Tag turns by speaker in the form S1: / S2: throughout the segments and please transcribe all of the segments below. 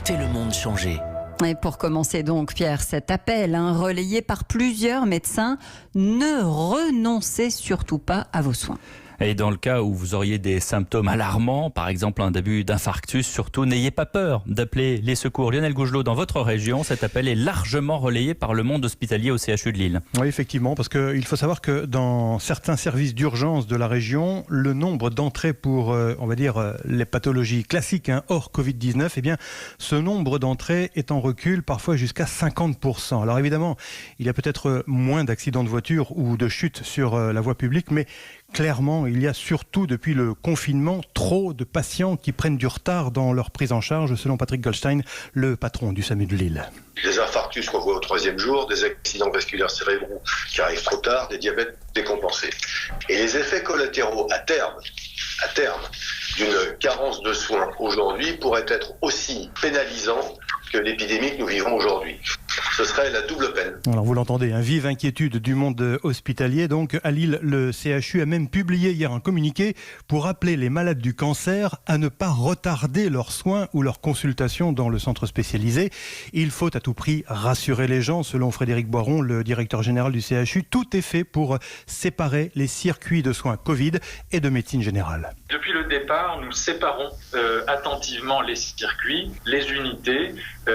S1: Écoutez le monde changer.
S2: Et pour commencer donc, Pierre, cet appel relayé par plusieurs médecins, ne renoncez surtout pas à vos soins.
S3: Et dans le cas où vous auriez des symptômes alarmants, par exemple un début d'infarctus, surtout n'ayez pas peur d'appeler les secours. Lionel Gougelot, dans votre région, cet appel est largement relayé par le monde hospitalier au CHU de Lille.
S4: Oui, effectivement, parce qu'il faut savoir que dans certains services d'urgence de la région, le nombre d'entrées pour, on va dire, les pathologies classiques, hors Covid-19, eh bien, ce nombre d'entrées est en recul, parfois jusqu'à 50%. Alors évidemment, il y a peut-être moins d'accidents de voiture ou de chutes sur la voie publique, mais clairement, il y a surtout depuis le confinement trop de patients qui prennent du retard dans leur prise en charge, selon Patrick Goldstein, le patron du SAMU de Lille.
S5: Des infarctus qu'on voit au 3e jour, des accidents vasculaires cérébraux qui arrivent trop tard, des diabètes décompensés. Et les effets collatéraux à terme, d'une carence de soins aujourd'hui pourraient être aussi pénalisants que l'épidémie que nous vivons aujourd'hui. Ce serait la double peine.
S4: Alors vous l'entendez, vive inquiétude du monde hospitalier. Donc à Lille, le CHU a même publié hier un communiqué pour appeler les malades du cancer à ne pas retarder leurs soins ou leurs consultations dans le centre spécialisé. Il faut à tout prix rassurer les gens. Selon Frédéric Boiron, le directeur général du CHU, tout est fait pour séparer les circuits de soins Covid et de médecine générale.
S6: Depuis le départ, nous séparons attentivement les circuits, les unités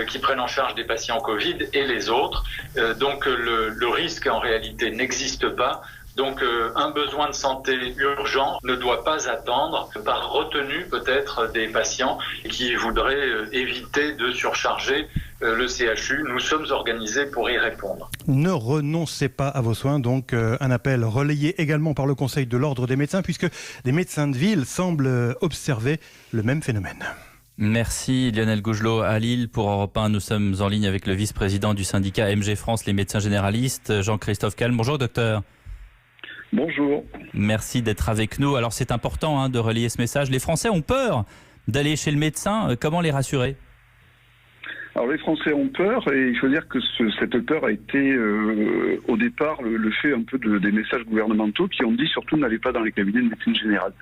S6: qui prennent en charge des patients Covid et les autres. Donc le risque en réalité n'existe pas. Donc un besoin de santé urgent ne doit pas attendre par retenue peut-être des patients qui voudraient éviter de surcharger le CHU. Nous sommes organisés pour y répondre.
S4: Ne renoncez pas à vos soins, donc un appel relayé également par le Conseil de l'Ordre des médecins, puisque des médecins de ville semblent observer le même phénomène.
S3: Merci Lionel Gougelot à Lille. Pour Europe 1, nous sommes en ligne avec le vice-président du syndicat MG France, les médecins généralistes, Jean-Christophe Calme. Bonjour docteur.
S7: Bonjour.
S3: Merci d'être avec nous. Alors c'est important de relayer ce message. Les Français ont peur d'aller chez le médecin. Comment les rassurer ?
S7: Alors les Français ont peur et il faut dire que cette peur a été au départ le fait un peu des messages gouvernementaux qui ont dit surtout n'allez pas dans les cabinets de médecine générale.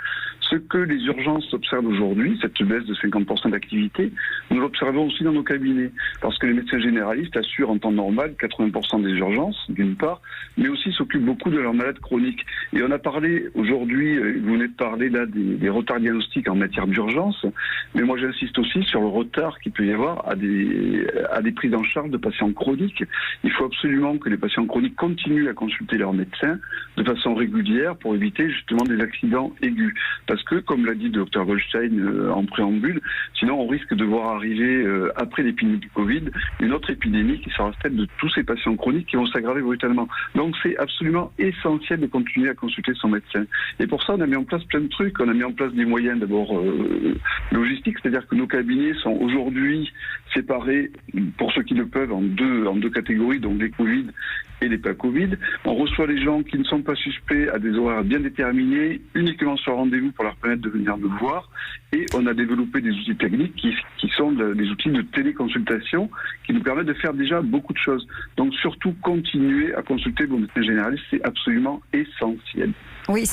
S7: Ce que les urgences observent aujourd'hui, cette baisse de 50% d'activité, nous l'observons aussi dans nos cabinets parce que les médecins généralistes assurent en temps normal 80% des urgences d'une part, mais aussi s'occupent beaucoup de leurs malades chroniques. Et on a parlé aujourd'hui, vous venez de parler là des retards diagnostiques en matière d'urgence, mais moi j'insiste aussi sur le retard qu'il peut y avoir à des prises en charge de patients chroniques. Il faut absolument que les patients chroniques continuent à consulter leur médecin de façon régulière pour éviter justement des accidents aigus. Parce que, comme l'a dit Dr Goldstein en préambule, sinon on risque de voir arriver, après l'épidémie du Covid, une autre épidémie qui sera celle de tous ces patients chroniques qui vont s'aggraver brutalement. Donc c'est absolument essentiel de continuer à consulter son médecin. Et pour ça, on a mis en place plein de trucs. On a mis en place des moyens d'abord logistiques, c'est-à-dire que nos cabinets sont aujourd'hui séparés, pour ceux qui le peuvent, en deux catégories, donc les Covid et les pas Covid. On reçoit les gens qui ne sont pas suspects à des horaires bien déterminés, uniquement sur rendez-vous pour leur permettre de venir nous voir. Et on a développé des outils techniques qui sont des outils de téléconsultation qui nous permettent de faire déjà beaucoup de choses. Donc surtout, continuer à consulter vos médecins généralistes, c'est absolument essentiel.
S2: Oui.